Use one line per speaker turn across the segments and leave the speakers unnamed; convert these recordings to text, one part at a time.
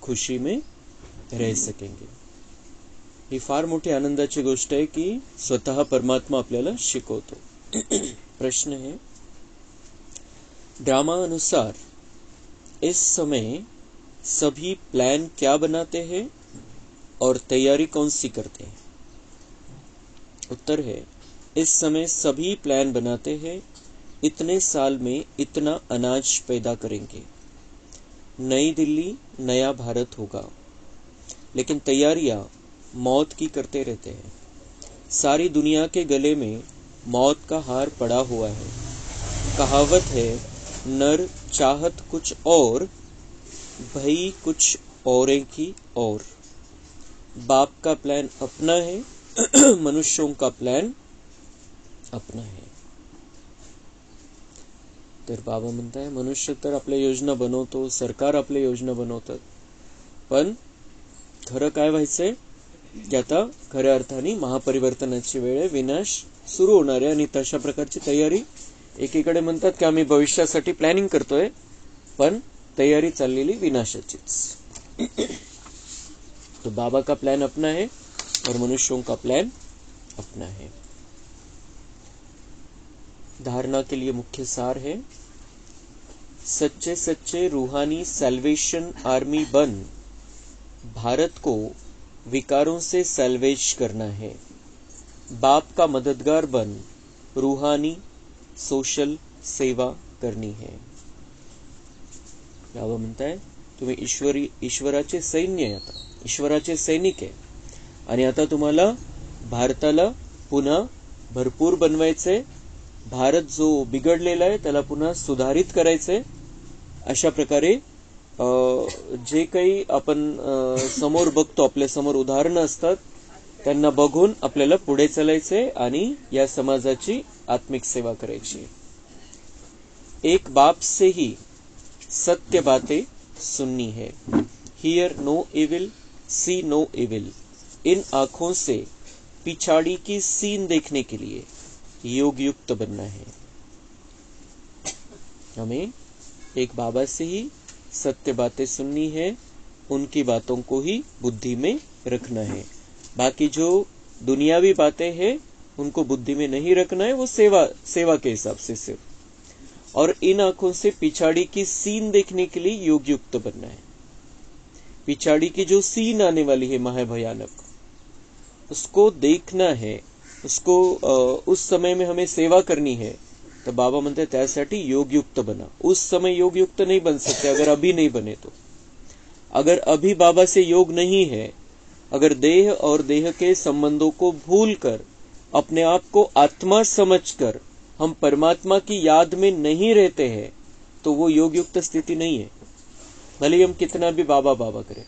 खुशी में रह सकेंगे. ही फार मोठी आनंदाची गोष्ट आहे की स्वतः परमात्मा आपल्याला शिकवतो. प्रश्न है, ड्रामा अनुसार इस समय सभी प्लान क्या बनाते हैं और तैयारी कौन सी करते हैं? उत्तर है, इस समय सभी प्लान बनाते हैं, इतने साल में इतना अनाज पैदा करेंगे, नई दिल्ली नया भारत होगा. लेकिन तैयारियां मौत की करते रहते हैं. सारी दुनिया के गले में मौत का हार पड़ा हुआ है. कहावत है, नर चाहत कुछ और, भई कुछ औरे की और. बाप का प्लान अपना है, मनुष्यों का प्लान अपना है. तर बाबा म्हणताय, मनुष्य तर आपल्या योजना बनवतो, सरकार आपल्या योजना बनवतात, पण खरं काय व्हायचंय की आता खऱ्या अर्थाने महापरिवर्तनाची वेळ आहे, विनाश सुरू होणार आहे. आणि तशा प्रकारची तयारी, एकीकडे म्हणतात की आम्ही भविष्यासाठी प्लॅनिंग करतोय, पण तयारी चाललेली विनाशाचीच. तो बाबा का प्लान अपना है और मनुष्यों का प्लान अपना है. धारणा के लिए मुख्य सार है, सच्चे सच्चे रूहानी सैल्वेशन आर्मी बन भारत को विकारों से सैल्वेज करना है. बाप का मददगार बन रूहानी सोशल सेवा करनी है. बाबा म्हणताय, तुम्ही ईश्वराचे सैन्य आहे, आता ईश्वराचे सैनिक आहे, आणि आता तुम्हाला भारताला पुन्हा भरपूर बनवायचंय. भारत जो बिघडलेला आहे त्याला पुन्हा सुधारित करायचंय. अशा प्रकारे जे काही आपण समोर बघतो, आपल्या समोर उदाहरणं असतात, त्यांना बघून आपल्याला पुढे चालायचंय आणि या समाजाची आत्मिक सेवा करायची. एक बाप से ही सत्य बातें सुननी है. Hear no evil, see no evil. इन आंखों से पिछाड़ी की सीन देखने के लिए योग युक्त बनना है. हमें एक बाबा से ही सत्य बातें सुननी है, उनकी बातों को ही बुद्धि में रखना है. बाकी जो दुनियावी बातें हैं उनको बुद्धि में नहीं रखना है, वो सेवा के हिसाब से सिर्फ. और इन आंखों से पिछाड़ी की सीन देखने के लिए योग युक्त बनना है. पिछाड़ी की जो सीन आने वाली है महाभयानक, उसको देखना है, उसको उस समय में हमें सेवा करनी है. तो बाबा म्हणते हैं त्यासाठी योग युक्त बना. उस समय योग युक्त नहीं बन सकते अगर अभी नहीं बने तो. अगर अभी बाबा से योग नहीं है, अगर देह और देह के संबंधों को भूलकर अपने आप को आत्मा समझकर हम परमात्मा की याद में नहीं रहते हैं, तो वो योग युक्त स्थिति नहीं है. भले ही हम कितना भी बाबा बाबा करें,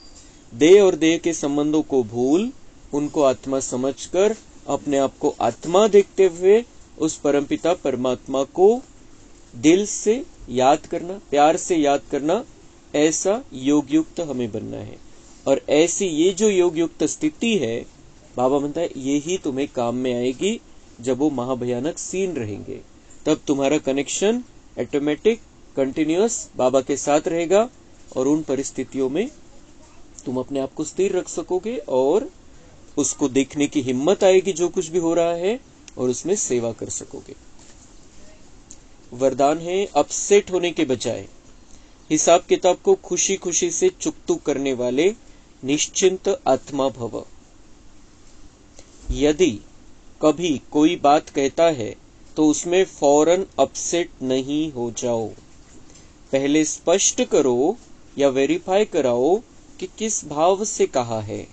देह और देह के संबंधों को भूल उनको आत्मा समझकर अपने आप को आत्मा देखते हुए उस परमपिता परमात्मा को दिल से याद करना, प्यार से याद करना, ऐसा योग युक्त हमें बनना है. और ऐसी ये जो योग युक्त स्थिति है, बाबा म्हणता है यही तुम्हें काम में आएगी. जब वो महाभयानक सीन रहेंगे तब तुम्हारा कनेक्शन ऑटोमेटिक कंटिन्यूअस बाबा के साथ रहेगा और उन परिस्थितियों में तुम अपने आप को स्थिर रख सकोगे और उसको देखने की हिम्मत आएगी जो कुछ भी हो रहा है, और उसमें सेवा कर सकोगे. वरदान है, अपसेट होने के बजाय हिसाब किताब को खुशी खुशी से चुकतू करने वाले निश्चिंत आत्मा भव. यदि कभी कोई बात कहता है तो उसमें फौरन अपसेट नहीं हो जाओ. पहले स्पष्ट करो या वेरीफाई कराओ कि किस भाव से कहा है.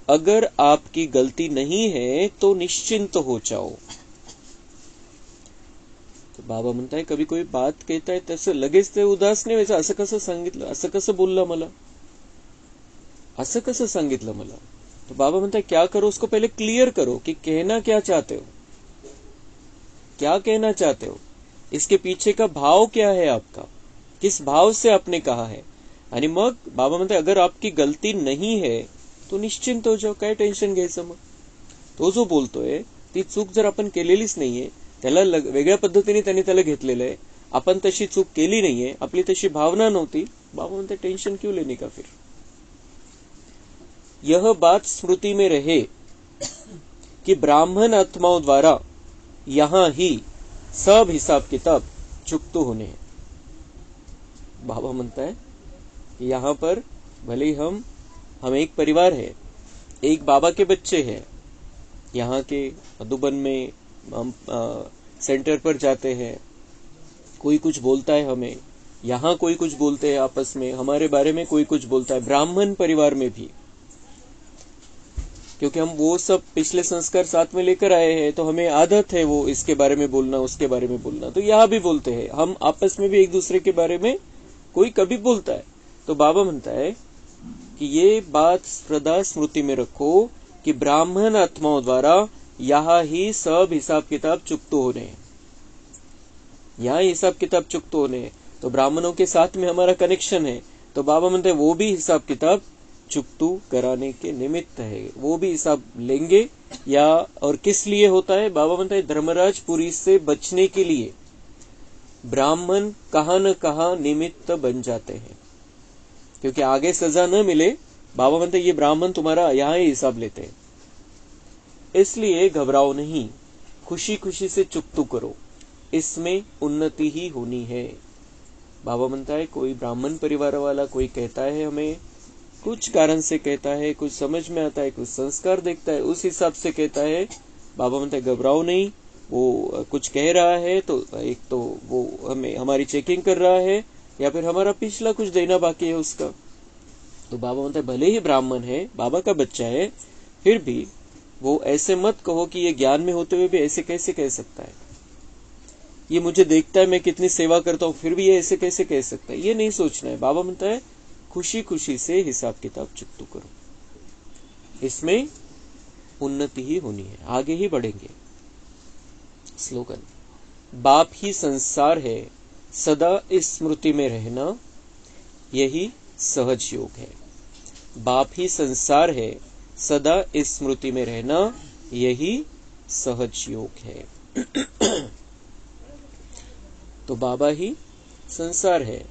अगर आपकी गलती नहीं है तो निश्चिंत हो जाओ. तो बाबा म्हणताय, कभी कोई बात कहताय तसं लगेच ते उदास नाही व्हायचं. असं कसं सांगितलं, असं कसं बोलला मला, असं कसं सांगितलं मला. तो बाबा म्हणताय, क्या करो, उसको पहले क्लियर करो कि कहना क्या चाहते हो, क्या कहना चाहते हो, इसके पीछे का भाव क्या है आपका, किस भाव से आपने कहा है. आणि मग बाबा म्हणताय, अगर आपकी गलती नहीं है तो निश्चिंत हो जाओ, काय टेन्शन घ्यायचं. मग तो जो बोलतोय ती चूक जर आपण केलेलीच नाहीये, त्याला वेगळ्या पद्धतीने त्याने त्याला घेतलेलं आहे, आपण तशी चूक केली नाहीये, आपली तशी भावना नव्हती, बाबा म्हणते टेन्शन क्यों लेने का फिर. यह बात स्मृति में रहे कि ब्राह्मण आत्माओं द्वारा यहाँ ही सब हिसाब किताब चुकतो होने हैं। बाबा म्हणता है कि यहाँ पर भले ही हम एक परिवार है, एक बाबा के बच्चे हैं। यहाँ के मधुबन में हम सेंटर पर जाते हैं, कोई कुछ बोलता है हमें, यहाँ कोई कुछ बोलते हैं आपस में, हमारे बारे में कोई कुछ बोलता है, ब्राह्मण परिवार में भी, क्योंकि हम वो सब पिछले संस्कार साथ में लेकर आए हैं, तो हमें आदत है वो इसके बारे में बोलना, उसके बारे में बोलना। तो यहाँ भी बोलते हैं, हम आपस में भी एक दूसरे के बारे में कोई कभी बोलता है। तो बाबा म्हणता है कि ये बात सदा स्मृति में रखो कि ब्राह्मण आत्माओं द्वारा यहाँ ही सब हिसाब किताब चुकतो होने हैं, यहाँ हिसाब किताब चुकतो होने हैं। तो ब्राह्मणों के साथ में हमारा कनेक्शन है, तो बाबा म्हणते हैं वो भी हिसाब किताब चुकतू कराने के निमित्त है, वो भी हिसाब लेंगे। या और किस लिए होता है? बाबा म्हणते हैं धर्मराज पुरी से बचने के लिए ब्राह्मण कहां न कहां निमित्त बन जाते हैं, क्योंकि आगे सजा न मिले। बाबा म्हणते ये ब्राह्मण तुम्हारा यहाँ ही हिसाब लेते हैं, इसलिए घबराओ नहीं, खुशी खुशी से चुकतू करो, इसमें उन्नति ही होनी है। बाबा म्हणता है कोई ब्राह्मण परिवार वाला कोई कहता है, हमें कुछ कारण से कहता है, कुछ समझ में आता है, कुछ संस्कार देखता है, उस हिसाब से कहता है। बाबा म्हणता है घबराओ नहीं, वो कुछ कह रहा है तो एक तो वो हमें हमारी चेकिंग कर रहा है, या फिर हमारा पिछला कुछ देना बाकी है उसका। तो बाबा म्हणता है भले ही ब्राह्मण है, बाबा का बच्चा है, फिर भी वो ऐसे मत कहो कि ये ज्ञान में होते हुए भी ऐसे कैसे कह सकता है, ये मुझे देखता है मैं कितनी सेवा करता हूं फिर भी ये ऐसे कैसे कह सकता है, ये नहीं सोचना है। बाबा म्हणता है खुशी खुशी से हिसाब किताब चुकतू करो, इसमें उन्नति ही होनी है, आगे ही बढ़ेंगे। स्लोगन, बाप ही संसार है, सदा इस स्मृति में रहना यही सहज योग है। बाप ही संसार है, सदा इस स्मृति में रहना यही सहज योग है। तो बाबा ही संसार है,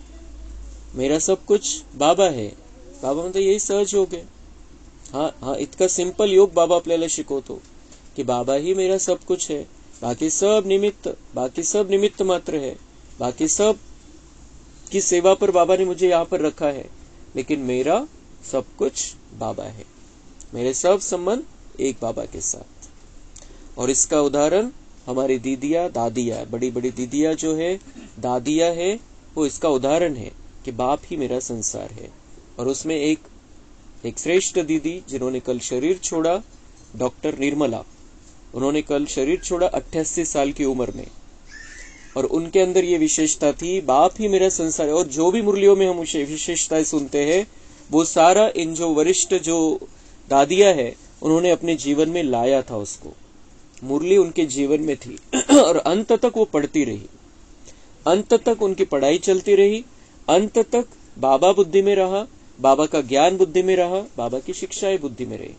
मेरा सब कुछ बाबा है। बाबा म्हणतात यही सहज योग है। हा इतका सिंपल योग बाबा आपल्याला शिकवतो कि बाबा ही मेरा सब कुछ है, बाकी सब निमित्त मात्र है, बाकी सब की सेवा पर बाबा ने मुझे यहाँ पर रखा है, लेकिन मेरा सब कुछ बाबा है, मेरे सब संबंध एक बाबा के साथ। और इसका उदाहरण हमारी दीदिया दादिया, बड़ी बड़ी दीदिया जो है, दादिया है, वो इसका उदाहरण है कि बाप ही मेरा संसार है। और उसमें एक श्रेष्ठ दीदी जिन्होंने कल शरीर छोड़ा, डॉक्टर निर्मला, उन्होंने कल शरीर छोड़ा 88 साल की उम्र में, और उनके अंदर ये विशेषता थी, बाप ही मेरा संसार है। और जो भी मुरलियों में हम उसे विशेषताएं सुनते हैं, वो सारा इन जो वरिष्ठ जो दादिया है, उन्होंने अपने जीवन में लाया था उसको, मुरली उनके जीवन में थी और अंत तक वो पढ़ती रही, अंत तक उनकी पढ़ाई चलती रही, अंत तक बाबा बुद्धि में रहा, बाबा का ज्ञान बुद्धि में रहा, बाबा की शिक्षाएं बुद्धि में रही।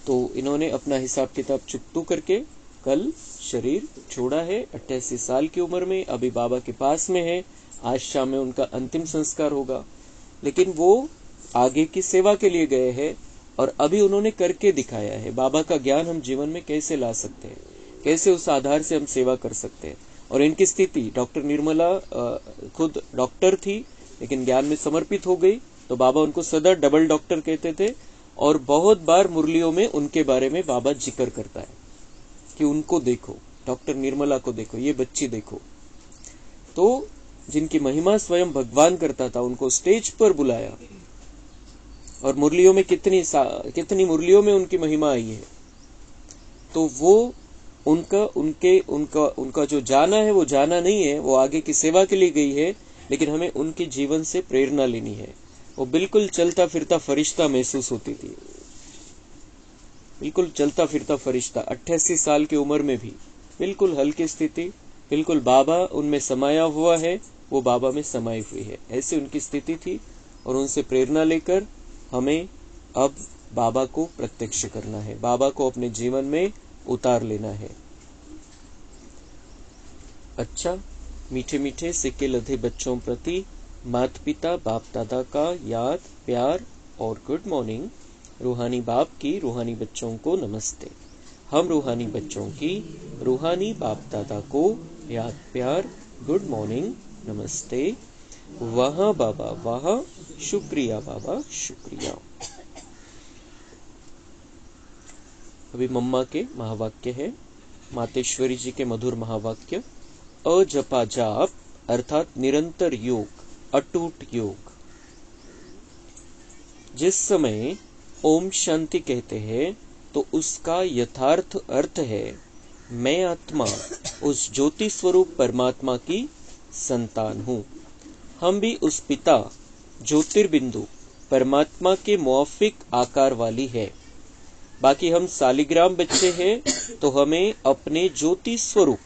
तो इन्होंने अपना हिसाब किताब चुकतू करके कल शरीर छोड़ा है 88 साल की उम्र में, अभी बाबा के पास में है। आज शाम में उनका अंतिम संस्कार होगा, लेकिन वो आगे की सेवा के लिए गए हैं और अभी उन्होंने करके दिखाया है। बाबा का ज्ञान हम जीवन में कैसे ला सकते हैं, कैसे उस आधार से हम सेवा कर सकते हैं। और इनकी स्थिति, डॉक्टर निर्मला खुद डॉक्टर थी लेकिन ज्ञान में समर्पित हो गई, तो बाबा उनको सदा डबल डॉक्टर कहते थे। और बहुत बार मुरलियों में उनके बारे में बाबा जिक्र करता है कि उनको देखो, डॉक्टर निर्मला को देखो, ये बच्ची देखो। तो जिनकी महिमा स्वयं भगवान करता था, उनको स्टेज पर बुलाया, और मुरलियों में कितनी मुरलियों में उनकी महिमा आई है। तो वो उनका जो जाना है, वो जाना नहीं है, वो आगे की सेवा के लिए गई है, लेकिन हमें उनके जीवन से प्रेरणा लेनी है। वो बिल्कुल चलता फिरता फरिश्ता महसूस होती थी, बिल्कुल चलता फिरता फरिश्ता, 88 साल की उम्र में भी बिल्कुल हल्की स्थिति, बिल्कुल बाबा उनमें समाया हुआ है, वो बाबा में समाई हुई है, ऐसी उनकी स्थिति थी। और उनसे प्रेरणा लेकर हमें अब बाबा को प्रत्यक्ष करना है, बाबा को अपने जीवन में उतार लेना है। अच्छा, मीठे मीठे सिक्के लधे बच्चों प्रति माता पिता बाप दादा का याद प्यार और गुड मॉर्निंग। रूहानी बाप की रूहानी बच्चों को नमस्ते। हम रूहानी बच्चों की रूहानी बाप दादा को याद प्यार गुड मॉर्निंग नमस्ते। वहाँ बाबा वहाँ, शुक्रिया बाबा शुक्रिया। अभी मम्मा के महावाक्य है, मातेश्वरी जी के मधुर महावाक्य। अजपा जाप अर्थात निरंतर योग, अटूट योग। जिस समय ओम शांति कहते हैं तो उसका यथार्थ अर्थ है मैं आत्मा उस ज्योति स्वरूप परमात्मा की संतान हूँ। हम भी उस पिता ज्योतिर्बिंदु परमात्मा के मुआफिक आकार वाली है। बाकी हम सालिग्राम बच्चे हैं तो हमें अपने ज्योति स्वरूप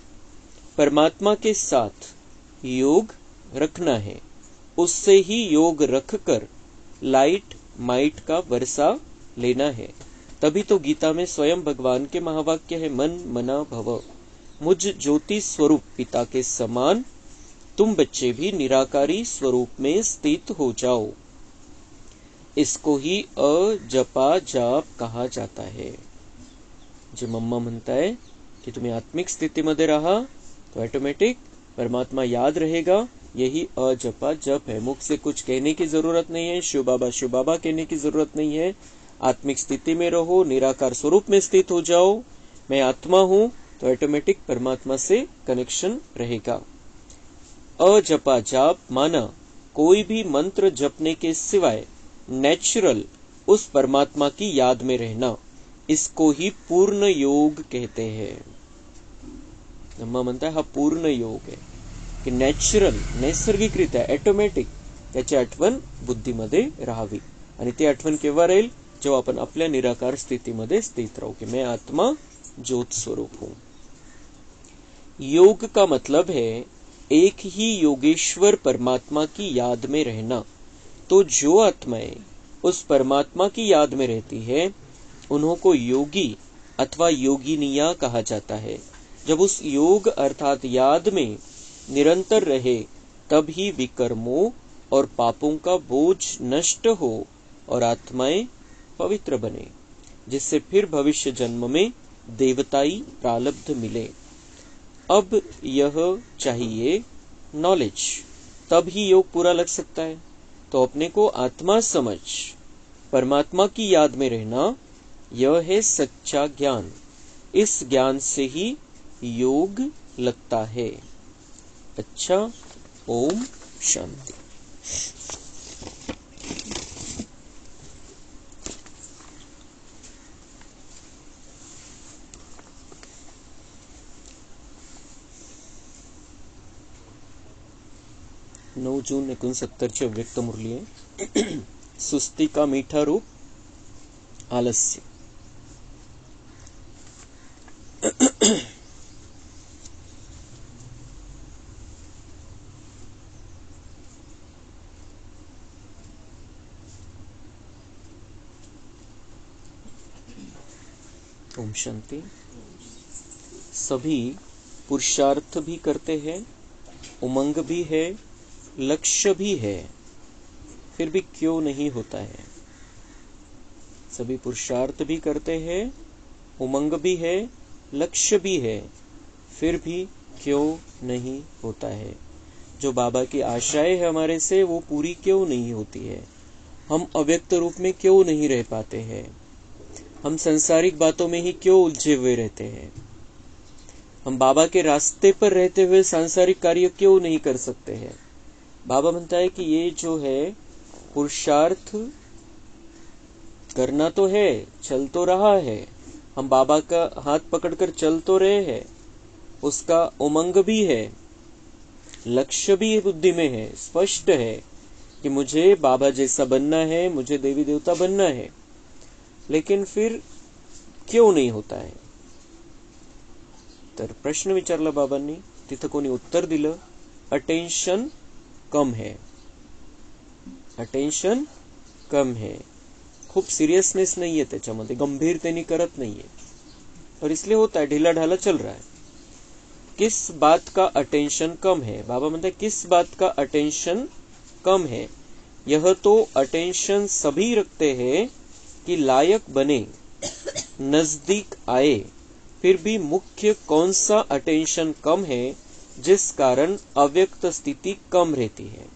परमात्मा के साथ योग रखना है। उससे ही योग रखकर लाइट माइट का वर्षा लेना है। तभी तो गीता में स्वयं भगवान के महावाक्य है मन मना भव। मुझ ज्योति स्वरूप पिता के समान तुम बच्चे भी निराकारी स्वरूप में स्थित हो जाओ। इसको ही अजपा जाप कहा जाता है। जो मम्मा म्हणता है कि तुम्हें आत्मिक स्थिति मध्ये रहा तो ऑटोमेटिक परमात्मा याद रहेगा। यही अजपा जप है। मुख से कुछ कहने की जरूरत नहीं है, शिव बाबा कहने की जरूरत नहीं है। आत्मिक स्थिति में रहो, निराकार स्वरूप में स्थित हो जाओ। मैं आत्मा हूं तो ऑटोमेटिक परमात्मा से कनेक्शन रहेगा। अजपा जाप माना कोई भी मंत्र जपने के सिवाय नेचुरल उस परमात्मा की याद में रहना। इसको ही पूर्ण योग कहते हैं। ब्रह्मा म्हणता हा पूर्ण योग आहे की नॅचरल नैसर्गिकरित्या ऑटोमॅटिक त्याची आठवण बुद्धीमध्ये राहावी। आणि ती आठवण केव्हा राहील जेव्हा आपण आपल्या निराकार स्थितीमध्ये स्थित राहू कि मैं आत्मा ज्योत स्वरूप हूं। योग का मतलब है एक ही योगेश्वर परमात्मा की याद में रहना। तो जो आत्माएं उस परमात्मा की याद में रहती है उन्हों को योगी अथवा योगिनिया कहा जाता है। जब उस योग अर्थात याद में निरंतर रहे तब ही विकर्मों और पापों का बोझ नष्ट हो और आत्माएं पवित्र बने, जिससे फिर भविष्य जन्म में देवताई प्रालब्ध मिले। अब यह चाहिए नॉलेज, तब ही योग पूरा लग सकता है। तो अपने को आत्मा समझ परमात्मा की याद में रहना, यह है सच्चा ज्ञान। इस ज्ञान से ही योग लगता है। अच्छा, ओम शांति। नौ जून 69 व्यक्त मुरली आहे। सुस्ती का मीठा रूप आलस्य। ओम शांति। सभी पुरुषार्थ भी करते हैं, उमंग भी है, लक्ष्य भी है, फिर भी क्यों नहीं होता है। सभी पुरुषार्थ भी करते हैं, उमंग भी है, लक्ष्य भी है, फिर भी क्यों नहीं होता है। जो बाबा की आशाएं है हमारे से वो पूरी क्यों नहीं होती है। हम अव्यक्त रूप में क्यों नहीं रह पाते हैं। हम संसारिक बातों में ही क्यों उलझे हुए रहते हैं। हम बाबा के रास्ते पर रहते हुए सांसारिक कार्य क्यों नहीं कर सकते हैं। बाबा म्हणता है कि ये जो है पुरुषार्थ करना तो है, चल तो रहा है, हम बाबा का हाथ पकड़कर चल तो रहे हैं, उसका उमंग भी है, लक्ष्य भी बुद्धि में है, स्पष्ट है कि मुझे बाबा जैसा बनना है, मुझे देवी देवता बनना है, लेकिन फिर क्यों नहीं होता है। तर प्रश्न विचारला बाबांनी, तिथं कोणी उत्तर दिलं, अटेन्शन कम है, अटेन्शन कम है, खूप सीरियसनेस नहीं है त्याच्यामध्ये, गंभीरतेने करत नहीं है और इसलिए होता है, ढीला ढाला चल रहा है। किस बात का अटेंशन कम है। बाबा म्हणते किस बात का अटेंशन कम है यह तो अटेंशन सभी रखते हैं कि लायक बने, नजदीक आए, फिर भी मुख्य कौन सा अटेंशन कम है जिस कारण अव्यक्त स्थिति कम रहती है?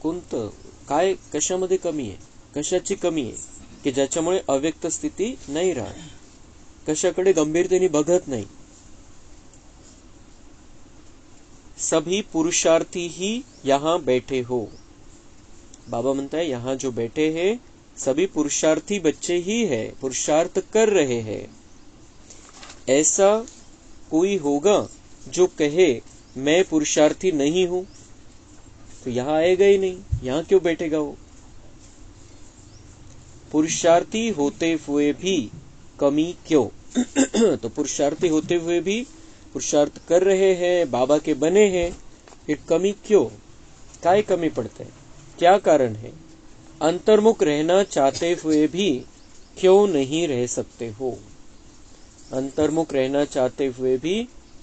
कोणतं काय कशामध्ये कमी आहे, कशाची कमी आहे की ज्याच्यामुळे अव्यक्त स्थिती नाही राहत, कशाकडे गंभीरतेने बघत नाही? सभी पुरुषार्थी ही यहाँ बैठे हो. बाबा म्हणता है यहाँ जो बैठे हैं सभी पुरुषार्थी बच्चे ही है, पुरुषार्थ कर रहे हैं. ऐसा कोई होगा जो कहे मैं पुरुषार्थी नहीं हूं, तो यहां आएगा ही नहीं, यहां क्यों बैठेगा वो? पुरुषार्थी होते हुए भी कमी क्यों? तो पुरुषार्थी होते हुए भी पुरुषार्थ कर रहे हैं, बाबा के बने हैं, फिर कमी क्यों? काय कमी पड़ता है, क्या कारण है? अंतर्मुख रहना चाहते हुए भी क्यों नहीं रह सकते हो? अंतर्मुख रहना चाहते हुए भी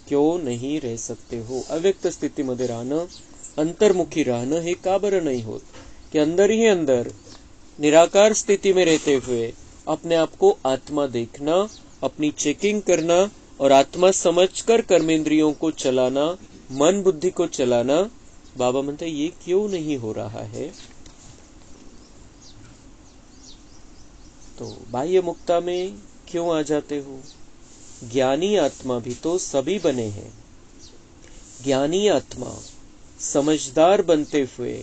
क्यों नहीं रह सकते हो? अव्यक्त स्थितीमध्ये राहणं, अंतर्मुखी राहणं हे का बरं नहीं होत कि अंदर ही अंदर निराकार स्थिति में रहते हुए अपने आप को आत्मा देखना, अपनी चेकिंग करना और आत्मा समझकर कर्मेंद्रियों को चलाना, मन बुद्धि को चलाना. बाबा म्हणते ये क्यों नहीं हो रहा है? तो बाह्य मुक्ता में क्यों आ जाते हो? ज्ञानी आत्मा भी तो सभी बने हैं. ज्ञानी आत्मा समझदार बनते हुए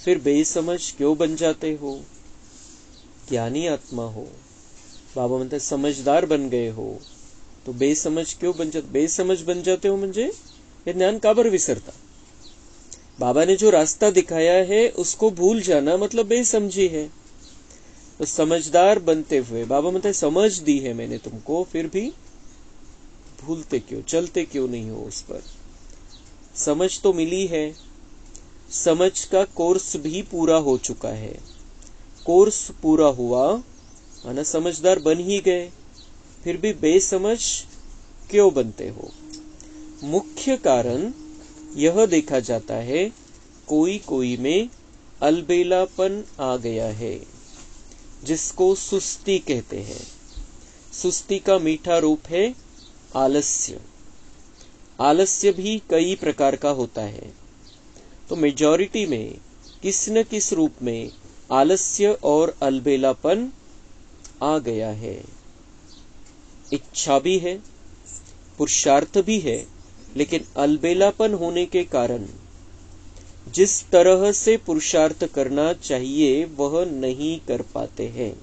फिर बेसमझ क्यों बन जाते हो? ज्ञानी आत्मा हो, बाबा म्हणते समझदार बन गए हो तो बेसमझ क्यों बन जाते? बेसमझ बन जाते हो म्हणजे ये ज्ञान का बर विसरता? बाबा ने जो रास्ता दिखाया है उसको भूल जाना मतलब बेसमझी है. तो समझदार बनते हुए बाबा म्हणते समझ दी है मैंने तुमको, फिर भी भूलते क्यों, चलते क्यों नहीं हो उस पर? समझ तो मिली है, समझ का कोर्स भी पूरा हो चुका है. कोर्स पूरा हुआ माना समझदार बन ही गए, फिर भी बेसमझ क्यों बनते हो? मुख्य कारण यह देखा जाता है कोई कोई में अलबेलापन आ गया है, जिसको सुस्ती कहते हैं. सुस्ती का मीठा रूप है आलस्य. आलस्य भी कई प्रकार का होता है. तो मेजॉरिटी में किस न किस रूप में आलस्य और अलबेलापन आ गया है. इच्छा भी है, पुरुषार्थ भी है, लेकिन अलबेलापन होने के कारण जिस तरह से पुरुषार्थ करना चाहिए वह नहीं कर पाते हैं.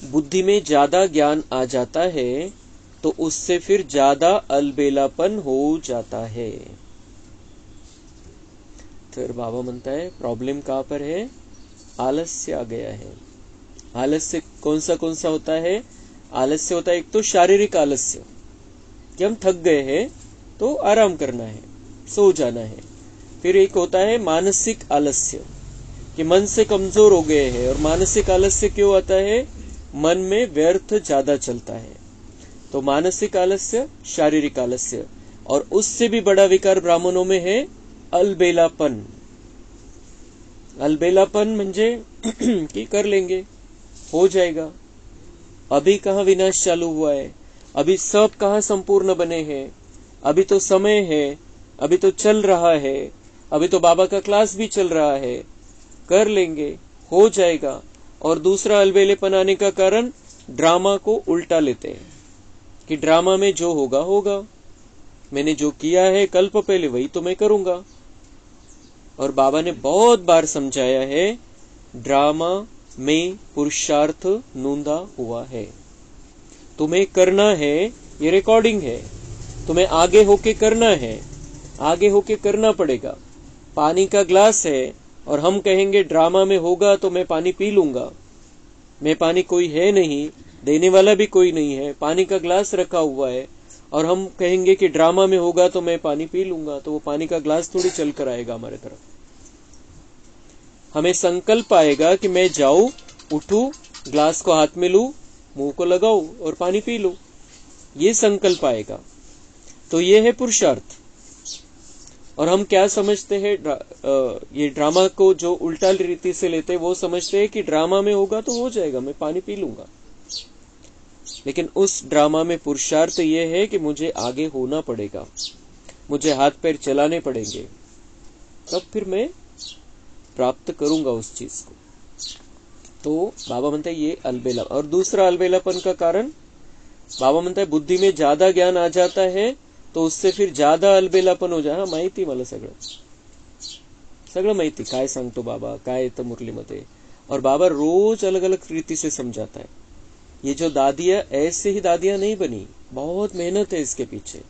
बुद्धि में ज्यादा ज्ञान आ जाता है तो उससे फिर ज्यादा अलबेलापन हो जाता है. फिर बाबा म्हणता है प्रॉब्लम कहां पर है? आलस्य आ गया है. आलस्य कौन सा होता है? आलस्य होता है एक तो शारीरिक आलस्य कि हम थक गए हैं तो आराम करना है, सो जाना है. फिर एक होता है मानसिक आलस्य कि मन से कमजोर हो गए हैं. और मानसिक आलस्य क्यों आता है? मन में व्यर्थ ज्यादा चलता है. तो मानसिक आलस्य, शारीरिक आलस्य, और उससे भी बड़ा विकार ब्राह्मणों में है अलबेलापन. अलबेलापन म्हणजे कि कर लेंगे, हो जाएगा. अभी कहाँ विनाश चालू हुआ है, अभी सब कहाँ संपूर्ण बने हैं, अभी तो समय है, अभी तो चल रहा है, अभी तो बाबा का क्लास भी चल रहा है, कर लेंगे, हो जाएगा. और दूसरा अलबेलेपन आने का कारण ड्रामा को उल्टा लेते हैं कि ड्रामा में जो होगा होगा, मैंने जो किया है कल्प पहले वही तो मैं करूंगा. और बाबा ने बहुत बार समझाया है ड्रामा में पुरुषार्थ नूंदा हुआ है. तुम्हें करना है, ये रिकॉर्डिंग है, तुम्हें आगे होके करना है, आगे होके करना पड़ेगा. पानी का ग्लास है और हम कहेंगे ड्रामा में होगा तो मैं पानी पी लूंगा. मैं पानी कोई है नहीं, देने वाला भी कोई नहीं है, पानी का ग्लास रखा हुआ है और हम कहेंगे कि ड्रामा में होगा तो मैं पानी पी लूंगा, तो वो पानी का ग्लास थोड़ी चल कर आएगा हमारे तरफ. हमें संकल्प आएगा कि मैं जाऊं, उठूं, ग्लास को हाथ में लूं, मुंह को लगाऊं और पानी पी लूं. ये संकल्प आएगा. तो ये है पुरुषार्थ. और हम क्या समझते हैं, ये ड्रामा को जो उल्टा रीति से लेते हैं वो समझते हैं कि ड्रामा में होगा तो हो जाएगा, मैं पानी पी लूंगा। लेकिन उस ड्रामा में पुरुषार्थ ये है कि मुझे आगे होना पड़ेगा, मुझे हाथ पैर चलाने पड़ेंगे, तब फिर मैं प्राप्त करूंगा उस चीज को। तो बाबा म्हणता है ये अलबेला। और दूसरा अलबेलापन का कारण बाबा म्हणता है बुद्धी में ज्यादा ज्ञान आ जाता है तो उससे फिर ज्यादा अलबेलापन हो जाए। हा माहिती मला सगळं माहिती, काय सांगतो बाबा, काय येतं मुरलीमध्ये। और बाबा रोज अलग अलग रीति से समझाता है। ये जो दादियां ऐसे ही दादियां नहीं बनी, बहुत मेहनत है इसके पीछे।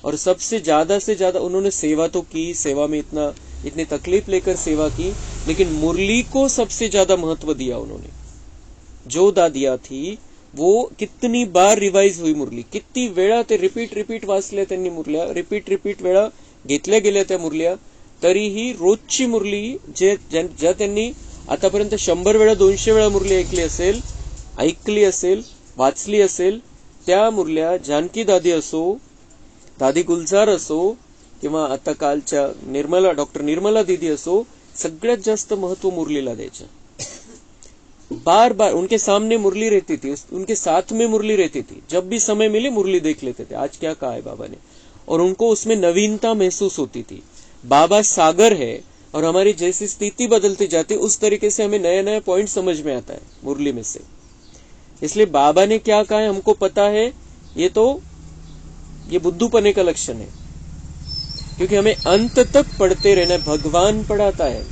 और सबसे ज्यादा से ज्यादा उन्होंने सेवा तो की, सेवा में इतनी तकलीफ लेकर सेवा की, लेकिन मुरली को सबसे ज्यादा महत्व दिया उन्होंने। जो दादिया थी वो कितनी बार रिवाइज हुई मुरली, किती वेळा ते रिपीट वाचल्या त्यांनी मुरल्या, रिपीट वेळा घेतल्या गेल्या त्या मुरल्या, तरीही रोजची मुरली ज्या त्यांनी आतापर्यंत 100 वेळा 200 वेळा मुरली ऐकली असेल, वाचली असेल, त्या मुरल्या जानकी दादी असो, दादी गुलजार असो, किंवा आता कालच्या डॉक्टर निर्मला दीदी असो, सगळ्यात जास्त महत्व मुरलीला द्यायचं। बार बार उनके सामने मुरली रहती थी, उनके साथ में मुरली रहती थी, जब भी समय मिले मुरली देख लेते थे, आज क्या कहा है बाबा ने। और उनको उसमें नवीनता महसूस होती थी। बाबा सागर है और हमारी जैसी स्थिति बदलती जाती उस तरीके से हमें नया नया पॉइंट समझ में आता है मुरली में से। इसलिए बाबा ने क्या कहा है हमको पता है, ये बुद्धूपने का लक्षण है, क्योंकि हमें अंत तक पढ़ते रहना है, भगवान पढ़ाता है।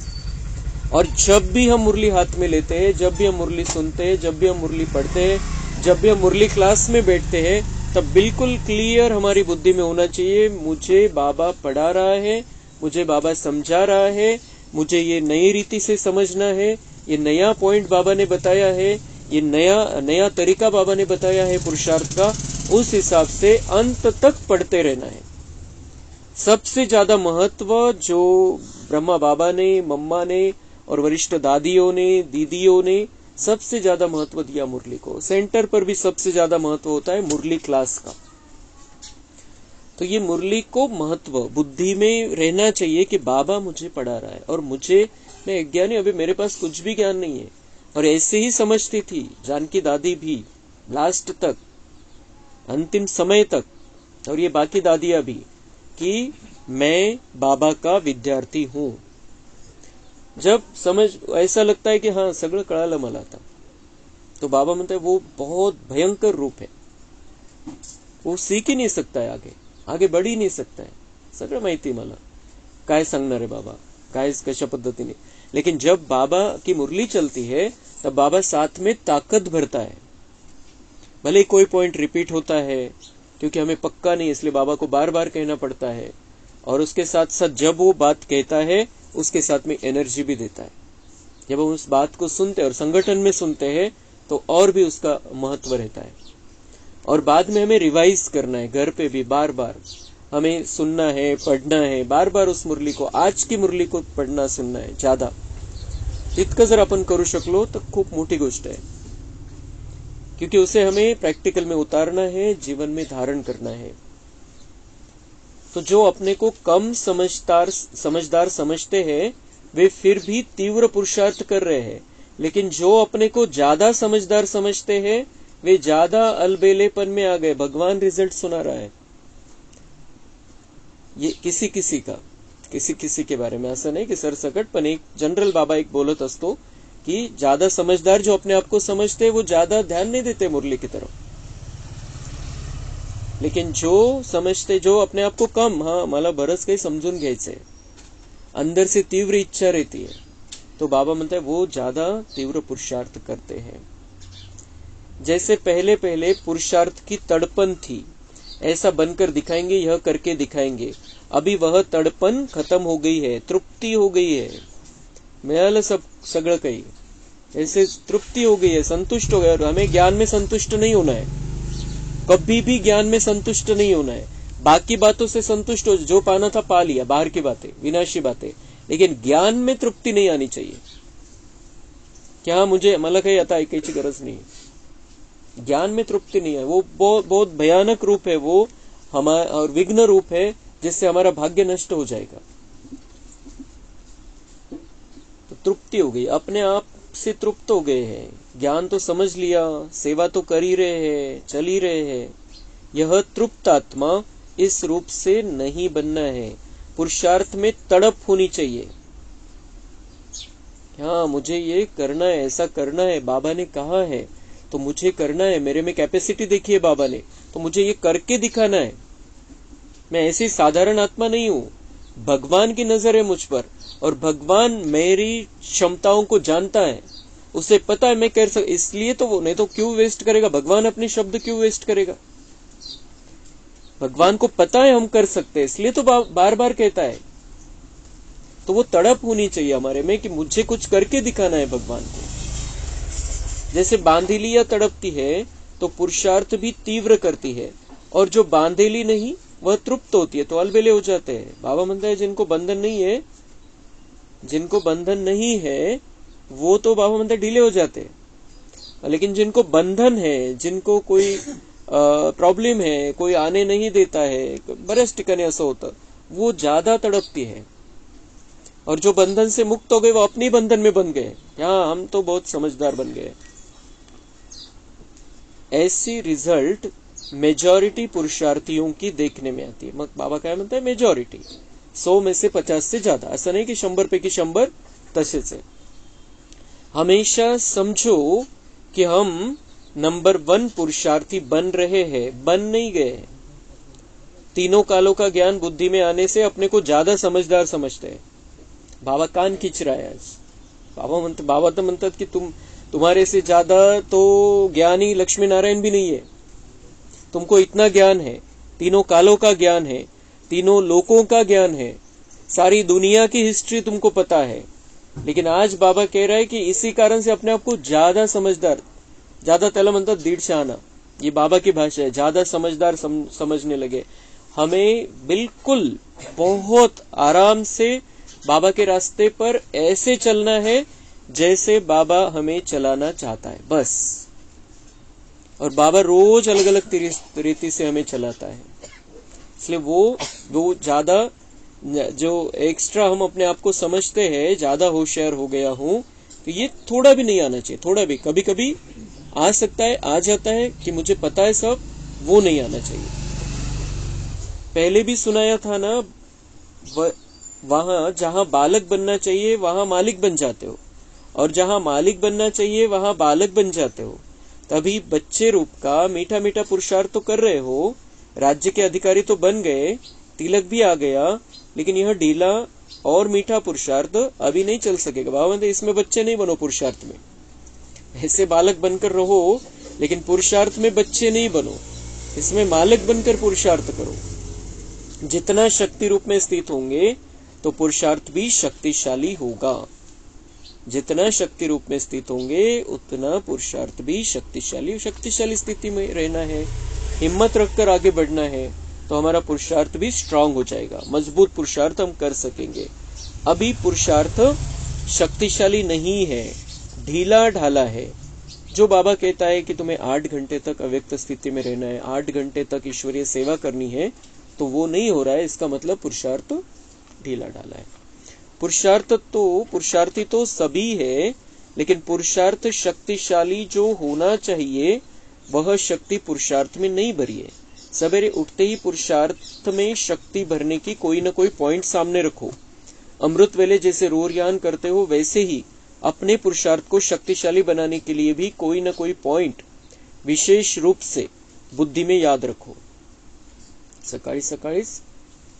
और जब भी हम मुरली हाथ में लेते हैं, जब भी हम मुरली सुनते हैं, जब भी हम मुरली पढ़ते हैं, जब भी हम मुरली क्लास में बैठते हैं, तब बिल्कुल क्लियर हमारी बुद्धि में होना चाहिए, मुझे बाबा पढ़ा रहा है, मुझे बाबा समझा रहा है, मुझे ये नई रीति से समझना है, ये नया पॉइंट बाबा ने बताया है, ये नया तरीका बाबा ने बताया है पुरुषार्थ का, उस हिसाब से अंत तक पढ़ते रहना है। सबसे ज्यादा महत्व जो ब्रह्मा बाबा ने, मम्मा ने और वरिष्ठ दादियों ने, दीदियों ने सबसे ज्यादा महत्व दिया मुरली को। सेंटर पर भी सबसे ज्यादा महत्व होता है मुरली क्लास का। तो ये मुरली को महत्व बुद्धि में रहना चाहिए कि बाबा मुझे पढ़ा रहा है, और मैं अज्ञानी, अभी मेरे पास कुछ भी ज्ञान नहीं है। और ऐसे ही समझती थी जानकी दादी भी लास्ट तक, अंतिम समय तक, और ये बाकी दादियां भी, कि मैं बाबा का विद्यार्थी हूं। जब समझ ऐसा लगता है कि हाँ सगळं कळालं मला आता, तो बाबा म्हणते वो बहुत भयंकर रूप है, वो सीख ही नहीं सकता है, आगे बढ़ ही नहीं सकता है। सगळं माहिती मला, काय सांगणार आहे बाबा, काय कशा पद्धतीने। लेकिन जब बाबा की मुरली चलती है तब बाबा साथ में ताकत भरता है। भले ही कोई पॉइंट रिपीट होता है, क्योंकि हमें पक्का नहीं, इसलिए बाबा को बार बार कहना पड़ता है। और उसके साथ साथ जब वो बात कहता है उसके साथ में एनर्जी भी देता है। जब हम उस बात को सुनते हैं और संगठन में सुनते हैं तो और भी उसका महत्व रहता है। और बाद में हमें रिवाइज करना है, घर पे भी बार बार हमें सुनना है, पढ़ना है, बार बार उस मुरली को, आज की मुरली को पढ़ना सुनना है ज्यादा। इतकं जर आपण करू शकलो तर खूप मोठी गोष्ट है, क्योंकि उसे हमें प्रैक्टिकल में उतारना है, जीवन में धारण करना है। तो जो अपने को कम समझदार समझते हैं वे फिर भी तीव्र पुरुषार्थ कर रहे हैं, लेकिन जो अपने को ज्यादा समझदार समझते हैं वे ज्यादा अलबेलेपन में आ गए। भगवान रिजल्ट सुना रहा है। ये किसी के बारे में असं नाही की सरसकट, पण एक जनरल बाबा एक बोलत असतो कि ज्यादा समझदार जो अपने आप को समझते वो ज्यादा ध्यान नहीं देते मुरली की तरफ, लेकिन जो समझते, जो अपने आप को कम, हाँ मला बरंच काही समजून घ्यायचंय, अंदर से तीव्र इच्छा रहती है, तो बाबा म्हणता है वो ज्यादा तीव्र पुरुषार्थ करते हैं। जैसे पहले पुरुषार्थ की तड़पन थी, ऐसा बनकर दिखाएंगे, यह करके दिखाएंगे। अभी वह तड़पन खत्म हो गई है, तृप्ति हो गई है, मिळालं सगळं काही, ऐसे तृप्ति हो गई है, संतुष्ट हो गया। और हमें ज्ञान में संतुष्ट नहीं होना है, कभी भी ज्ञान में संतुष्ट नहीं होना है। बाकी बातों से संतुष्ट हो, जो पाना था पा लिया, बाहर की बातें, विनाशी बातें, लेकिन ज्ञान में तृप्ति नहीं आनी चाहिए। क्या मला काही आता ऐकायची गरज नहीं है, ज्ञान में तृप्ति नहीं है। वो बहुत भयानक रूप है वो, और विघ्न रूप है, जिससे हमारा भाग्य नष्ट हो जाएगा। तृप्ति हो गई, अपने आप से तृप्त हो गए हैं, ज्ञान तो समझ लिया, सेवा तो कर ही रहे हैं, चल ही रहे हैं, यह तृप्त आत्मा इस रूप से नहीं बनना है। पुरुषार्थ में तड़प होनी चाहिए। हाँ, मुझे ये करना है, ऐसा करना है, बाबा ने कहा है तो मुझे करना है, मेरे में कैपेसिटी देखी है बाबा ने, तो मुझे ये करके दिखाना है। मैं ऐसी साधारण आत्मा नहीं हूँ, भगवान की नजर है मुझ पर, और भगवान मेरी क्षमताओं को जानता है, उसे पता है मैं कर सक, इसलिए तो वो, नहीं तो क्यों वेस्ट करेगा भगवान, अपने शब्द क्यों वेस्ट करेगा। भगवान को पता है हम कर सकते हैं, इसलिए तो बार बार कहता है। तो वो तड़प होनी चाहिए हमारे में कि मुझे कुछ करके दिखाना है भगवान को। जैसे बांधेलिया तड़पती है तो पुरुषार्थ भी तीव्र करती है, और जो बांधेली नहीं वह तृप्त होती है, तो अलबेले हो जाते हैं। बाबा म्हणता है जिनको बंधन नहीं है, जिनको बंधन नहीं है वो तो बाबा म्हणता है ढीले हो जाते हैं, लेकिन जिनको बंधन है, जिनको कोई प्रॉब्लम है, कोई आने नहीं देता है, बरेच ठिकाणी असं होतं, वो ज्यादा तड़पती है। और जो बंधन से मुक्त हो गए वो अपनी बंधन में बन गए। हाँ, हम तो बहुत समझदार बन गए। ऐसी रिजल्ट मेजॉरिटी पुरुषार्थियों की देखने में आती है। मग बाबा काय म्हणताय, मेजॉरिटी 100 में से 50 से ज्यादा, असं नाही की 100 पैकी 100 तसेच आहे। हमेशा समझो कि हम नंबर 1 पुरुषार्थी बन रहे हैं, बन नहीं गए। तीनों कालों का ज्ञान बुद्धि में आने से अपने को ज्यादा समझदार समझते हैं। बाबा कान खींच रहा है आज। बाबा तो म्हणतात की तुम्हारे से ज्यादा तो ज्ञानी लक्ष्मी नारायण भी नहीं है। तुमको इतना ज्ञान है, तीनों कालों का ज्ञान है, तीनों लोकों का ज्ञान है, सारी दुनिया की हिस्ट्री तुमको पता है। लेकिन आज बाबा कह रहा है कि इसी कारण से अपने आप को ज्यादा समझदार, ज्यादा त्याला म्हणतात दीड शहाणा, ये बाबा की भाषा है, ज्यादा समझदार समझने लगे। हमें बिल्कुल बहुत आराम से बाबा के रास्ते पर ऐसे चलना है जैसे बाबा हमें चलाना चाहता है, बस। और बाबा रोज अलग अलग रीति से हमें चलाता है, इसलिए वो ज्यादा जो एक्स्ट्रा हम अपने आप को समझते हैं, ज्यादा होशियार हो गया हूं, तो ये थोड़ा भी नहीं आना चाहिए। थोड़ा भी कभी कभी आ सकता है, आ जाता है कि मुझे पता है सब, वो नहीं आना चाहिए। पहले भी सुनाया था ना, वहां जहां बालक बनना चाहिए वहां मालिक बन जाते हो, और जहां मालिक बनना चाहिए वहां बालक बन जाते हो। तभी बच्चे रूप का मीठा मीठा पुरुषार्थ तो कर रहे हो, राज्य के अधिकारी तो बन गए, तिलक भी आ गया, लेकिन यह ढीला और मीठा पुरुषार्थ अभी नहीं चल सकेगा। बाबा इसमें बच्चे नहीं बनो, पुरुषार्थ में ऐसे बालक बनकर रहो, लेकिन पुरुषार्थ में बच्चे नहीं बनो, इसमें मालिक बनकर पुरुषार्थ करो। जितना शक्ति रूप में स्थित होंगे तो पुरुषार्थ भी शक्तिशाली होगा। जितना शक्ति रूप में स्थित होंगे उतना पुरुषार्थ भी शक्तिशाली स्थिति में रहना है, हिम्मत रखकर आगे बढ़ना है, तो हमारा पुरुषार्थ भी स्ट्रांग हो जाएगा, मजबूत पुरुषार्थ हम कर सकेंगे। अभी पुरुषार्थ शक्तिशाली नहीं है, ढीला ढाला है। जो बाबा कहता है कि तुम्हें 8 घंटे तक अव्यक्त स्थिति में रहना है, 8 घंटे तक ईश्वरीय सेवा करनी है, तो वो नहीं हो रहा है, इसका मतलब पुरुषार्थ ढीला ढाला है। पुरुषार्थी तो सभी है, लेकिन पुरुषार्थ शक्तिशाली जो होना चाहिए वह शक्ति पुरुषार्थ में नहीं भरी है। सवेरे उठते ही पुरुषार्थ में शक्ति भरने की कोई न कोई पॉइंट सामने रखो। अमृत वेले जैसे रोरयान करते हो, वैसे ही अपने पुरुषार्थ को शक्तिशाली बनाने के लिए भी कोई न कोई पॉइंट विशेष रूप से बुद्धि में याद रखो। सकाळीच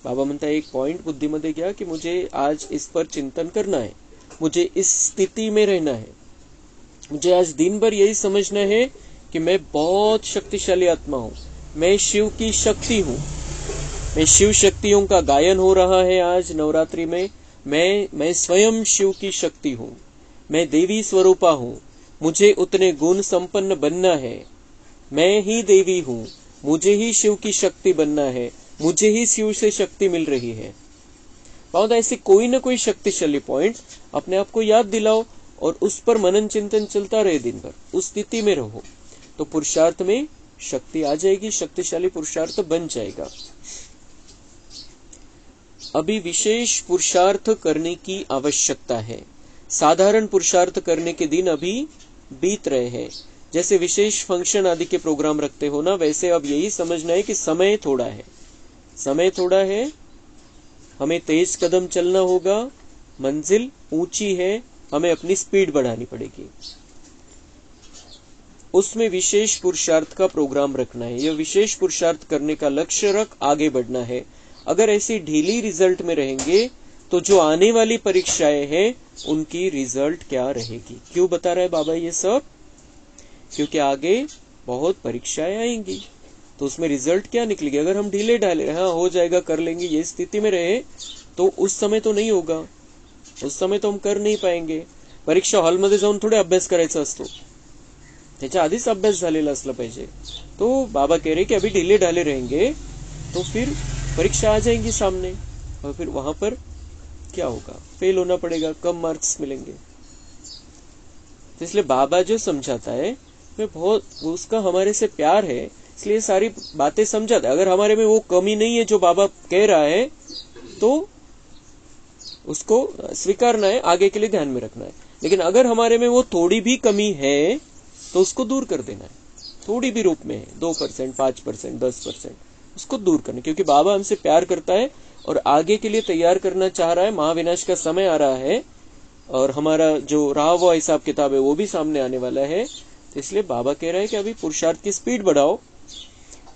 बाबा म्हणता एक पॉइंट बुद्धीमध्ये घ्या कि मुझे आज इस पर चिंतन करना है, मुझे इस स्थिति में रहना है, मुझे आज दिन भर यही समझना है कि मैं बहुत शक्तिशाली आत्मा हूं, मैं शिव की शक्ति हूं, मैं शिव शक्तियों का गायन हो रहा है आज नवरात्रि में, मैं स्वयं शिव की शक्ति हूं, मैं देवी स्वरूपा हूं, मुझे उतने गुण संपन्न बनना है, मैं ही देवी हूं, मुझे ही शिव की शक्ति बनना है, मुझे ही शिव से शक्ति मिल रही है। बहुत ऐसे कोई ना कोई शक्तिशाली पॉइंट अपने आप को याद दिलाओ और उस पर मनन चिंतन चलता रहे दिन भर, उस स्थिति में रहो, तो पुरुषार्थ में शक्ति आ जाएगी, शक्तिशाली पुरुषार्थ बन जाएगा। अभी विशेष पुरुषार्थ करने की आवश्यकता है। साधारण पुरुषार्थ करने के दिन अभी बीत रहे हैं। जैसे विशेष फंक्शन आदि के प्रोग्राम रखते हो ना, वैसे अब यही समझना है कि समय थोड़ा है, समय थोड़ा है, हमें तेज कदम चलना होगा, मंजिल ऊंची है, हमें अपनी स्पीड बढ़ानी पड़ेगी। उसमें विशेष पुरुषार्थ का प्रोग्राम रखना है, यह विशेष पुरुषार्थ करने का लक्ष्य रख आगे बढ़ना है। अगर ऐसी ढीली रिजल्ट में रहेंगे तो जो आने वाली परीक्षाएं हैं उनकी रिजल्ट क्या रहेगी। क्यों बता रहा है बाबा ये सब? क्योंकि आगे बहुत परीक्षाएं आएंगी, तो उसमें रिजल्ट क्या निकलेगी। अगर हम ढीले ढाले हाँ हो जाएगा कर लेंगे ये स्थिति में रहे तो उस समय तो नहीं होगा, उस समय तो हम कर नहीं पाएंगे। परीक्षा हॉलमध्ये जाऊन थोडे अभ्यास करायचा असतो, त्याच्या आधीच अभ्यास झालेला असला पाहिजे। तो बाबा कह रहे कि अभी ढीले ढाले रहेंगे तो फिर परीक्षा आ जाएंगी सामने, और फिर वहां पर क्या होगा, फेल होना पड़ेगा, कम मार्क्स मिलेंगे। तो इसलिए बाबा जो समझाता है वे बहुत, उसका हमारे से प्यार है, इसलिए सारी बातें समझाता है। अगर हमारे में वो कमी नहीं है जो बाबा कह रहा है तो उसको स्वीकारना है, आगे के लिए ध्यान में रखना है। लेकिन अगर हमारे में वो थोड़ी भी कमी है तो उसको दूर कर देना है, थोड़ी भी रूप में है, 2%, 5%, 10%, उसको दूर करना, क्योंकि बाबा हमसे प्यार करता है और आगे के लिए तैयार करना चाह रहा है। महाविनाश का समय आ रहा है और हमारा जो रहा हुआ हिसाब किताब है वो भी सामने आने वाला है। तो इसलिए बाबा कह रहा है कि अभी पुरुषार्थ की स्पीड बढ़ाओ,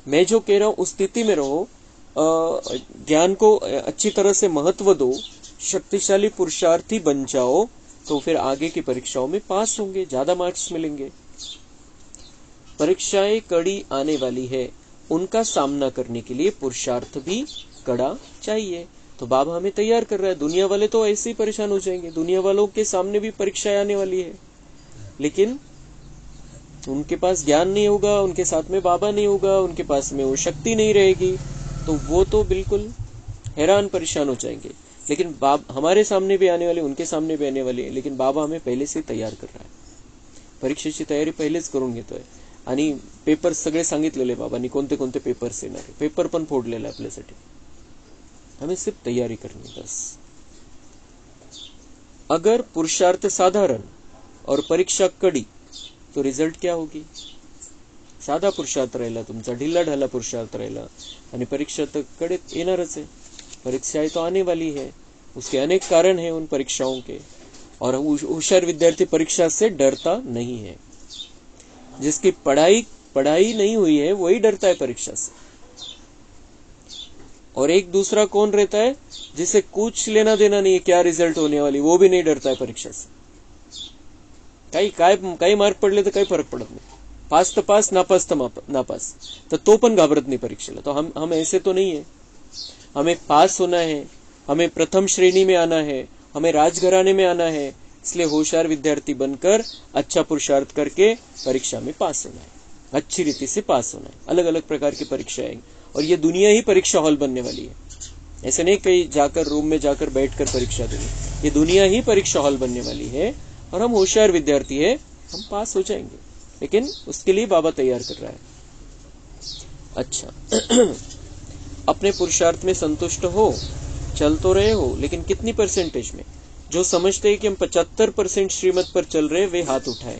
मैं जो कह रहा हूं उस स्थिति में रहो, ज्ञान को अच्छी तरह से महत्व दो, शक्तिशाली पुरुषार्थी बन जाओ, तो फिर आगे की परीक्षाओं में पास होंगे, ज्यादा मार्क्स मिलेंगे। परीक्षाएं कड़ी आने वाली है, उनका सामना करने के लिए पुरुषार्थ भी कड़ा चाहिए। तो बाबा हमें तैयार कर रहा है। दुनिया वाले तो ऐसे ही परेशान हो जाएंगे, दुनिया वालों के सामने भी परीक्षाएं आने वाली है, लेकिन उनके पास ज्ञान नहीं होगा, उनके साथ में बाबा नहीं होगा, उनके पास में वो शक्ति नहीं रहेगी, तो वो तो बिल्कुल हैरान परेशान हो जाएंगे। लेकिन हमारे सामने भी आने वाले, उनके सामने भी आने वाली है, लेकिन बाबा हमें पहले से तैयार कर रहा है। परीक्षेची तयारी पहिलेच करून घेतोय आणि पेपर सगळे सांगितलेले बाबांनी, कोणते कोणते पेपर्स येणार आहे, पेपर पण फोडलेला आपल्यासाठी, हमें सिर्फ तैयारी करनी बस। अगर पुरुषार्थ साधारण और परीक्षा कड़ी तो रिजल्ट क्या होगी। साधा पुरुषार्थ राहिला तुमचा, ढिला ढाला पुरुषार्थ राहिला आणि परीक्षा तर कड़े येणारच है। परीक्षाएं तो आने वाली है, उसके अनेक कारण हैं उन परीक्षाओं के, और होशियार विद्यार्थी परीक्षा से डरता नहीं है। जिसकी पढ़ाई नहीं हुई है वही डरता है परीक्षा से। और एक दूसरा कौन रहता है, जिसे कुछ लेना देना नहीं है क्या रिजल्ट होने वाली, वो भी नहीं डरता है परीक्षा से। काही मार्क पडले तर काही फरक पडत नाही, पास तर पास, नापास तर नापास, तर तो पण घाबरत नहीं परीक्षेला। तो हम ऐसे तो नहीं है, हमें पास होना है, हमें प्रथम श्रेणी में आना है, हमें राजघराने में आना है। इसलिए होशियार विद्यार्थी बनकर अच्छा पुरुषार्थ करके परीक्षा में पास होना है, अच्छी रीति से पास होना है। अलग अलग प्रकार की परीक्षाएं आएंगी और ये दुनिया ही परीक्षा हॉल बनने वाली है। ऐसे नहीं कहीं जाकर रूम में जाकर बैठकर परीक्षा देंगे, ये दुनिया ही परीक्षा हॉल बनने वाली है और हम होशियार विद्यार्थी है, हम पास हो जाएंगे। लेकिन उसके लिए बाबा तैयार कर रहा है। अच्छा अपने पुरुषार्थ में संतुष्ट हो, चल तो रहे हो, लेकिन कितनी परसेंटेज में। जो समझते हैं कि हम 75% श्रीमत पर चल रहे, वे हाथ उठाए।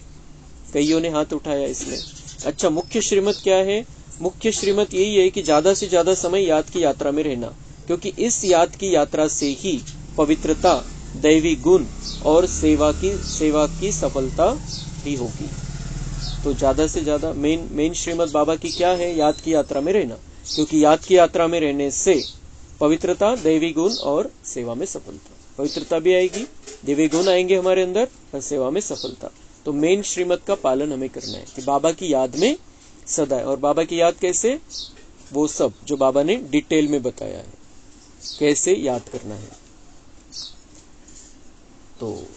कईयों ने हाथ उठाया इसमें। अच्छा मुख्य श्रीमत क्या है। मुख्य श्रीमत यही है कि ज्यादा से ज्यादा समय याद की यात्रा में रहना, क्योंकि इस याद की यात्रा से ही पवित्रता, दैवी गुण और सेवा की सफलता भी होगी। तो ज्यादा से ज्यादा मेन श्रीमत बाबा की क्या है, याद की यात्रा में रहना, क्योंकि याद की यात्रा में रहने से पवित्रता, दैवी गुण और सेवा में सफलता। पवित्रता भी आएगी, दैवी गुण आएंगे हमारे अंदर और सेवा में सफलता। तो मेन श्रीमत का पालन हमें करना है कि बाबा की याद में सदा है। और बाबा की याद कैसे, वो सब जो बाबा ने डिटेल में बताया है कैसे याद करना है। तो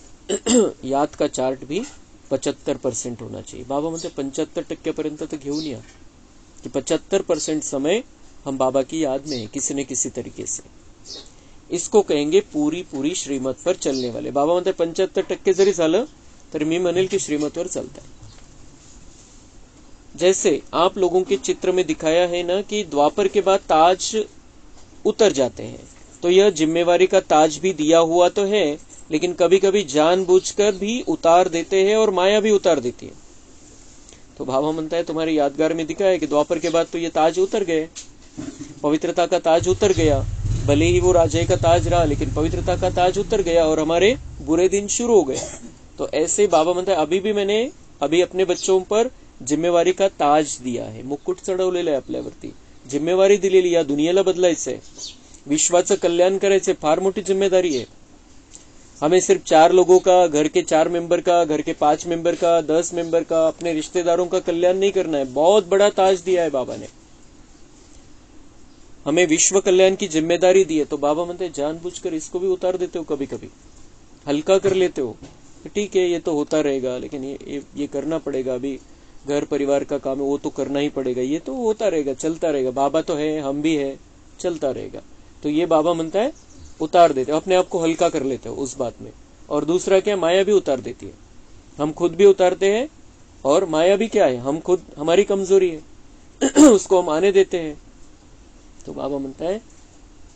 याद का चार्ट भी 75% होना चाहिए। बाबा म्हणते 75% पर्यंत तो घेऊन या कि 75% समय हम बाबा की याद में है किसी न किसी तरीके से। इसको कहेंगे पूरी श्रीमत पर चलने वाले। बाबा म्हणते 75% जरी झालं तर मी म्हणेल की श्रीमतवर चलता है। जैसे आप लोगों के चित्र में दिखाया है ना कि द्वापर के बाद ताज उतर जाते हैं, तो यह जिम्मेवारी का ताज भी दिया हुआ तो है, लेकिन कभी कभी जानबूझकर भी उतार देते हैं और माया भी उतार देती है। तो बाबा म्हणता है तुम्हारे यादगार में दिखा है कि द्वापर के बाद तो ये ताज उतर गए, पवित्रता का ताज उतर गया। भले ही वो राजा का ताज रहा, लेकिन पवित्रता का ताज उतर गया और हमारे बुरे दिन शुरू हो गए। तो ऐसे बाबा म्हणता है अभी भी मैंने अपने बच्चों पर जिम्मेवारी का ताज दिया आहे, मुकुट चढवलेलं आहे आपल्यावरती, जिम्मेवारी दिलेली, या दुनियेला बदलायचंय, विश्वाचं कल्याण करायचंय, फार मोठी जिम्मेदारी है। हमें सिर्फ 4 लोगों का, घर के 4 मेंबर का, घर के 5 मेंबर का, 10 मेंबर का, अपने रिश्तेदारों का कल्याण नहीं करना है। बहुत बड़ा ताज दिया है बाबा ने, हमें विश्व कल्याण की जिम्मेदारी दी है। तो बाबा म्हणते जानबूझकर इसको भी उतार देते हो, कभी कभी हल्का कर लेते हो। ठीक है, ये तो होता रहेगा, लेकिन ये करना पड़ेगा, अभी घर परिवार का काम है, वो तो करना ही पड़ेगा, ये तो होता रहेगा, चलता रहेगा, बाबा तो है, हम भी है, चलता रहेगा। तो ये बाबा म्हणता है उतार देते हो, अपने आप को हल्का कर लेते हो उस बात में। और दूसरा क्या, माया भी उतार देती है, हम खुद भी उतारते हैं, और माया भी क्या है, हम खुद, हमारी कमजोरी है उसको हम आने देते हैं। तो बाबा म्हणता है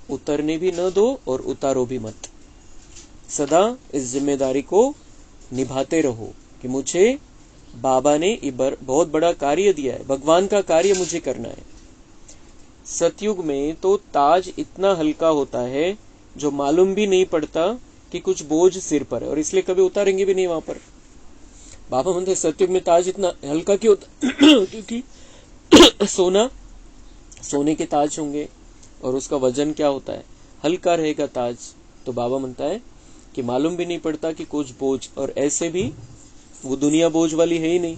उतरने भी न दो और उतारो भी मत, सदा इस जिम्मेदारी को निभाते रहो कि मुझे बाबा ने बहुत बड़ा कार्य दिया है, भगवान का कार्य मुझे करना है। सतयुग में तो ताज इतना हल्का होता है जो मालूम भी नहीं पड़ता कि कुछ बोझ सिर पर है, और इसलिए कभी उतारेंगे भी नहीं वहां पर। बाबा म्हणते सतयुग में ताज इतना हल्का क्यों होता क्योंकि सोने के ताज होंगे और उसका वजन क्या होता है, हल्का रहेगा ताज। तो बाबा म्हणता है कि मालूम भी नहीं पड़ता कि कुछ बोझ, और ऐसे भी वो दुनिया बोझ वाली है ही नहीं,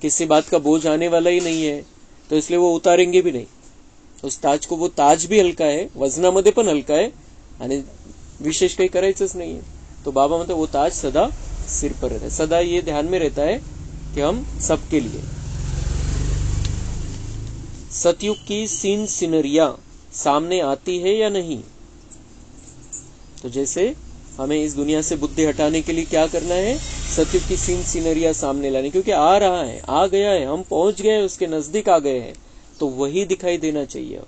किसी बात का बोझ आने वाला ही नहीं है, तो इसलिए वो उतारेंगे भी नहीं उस ताज को। वो ताज भी हलका है, वजनामध्ये पण हलका है, आणि विशेष काही करायचंच नहीं है। तो बाबा म्हणते वो ताज सदा सिर पर रहता है, सदा ये ध्यान में रहता है कि हम सबके लिए। सतयुग की सीन सिनरिया सामने आती है या नहीं। तो जैसे हमें इस दुनिया से बुद्धि हटाने के लिए क्या करना है, सतयुग की सीन सिनरिया सामने लानी, क्योंकि आ रहा है, आ गया है, हम पहुंच गए, उसके नजदीक आ गए हैं, तो वही दिखाई देना चाहिए।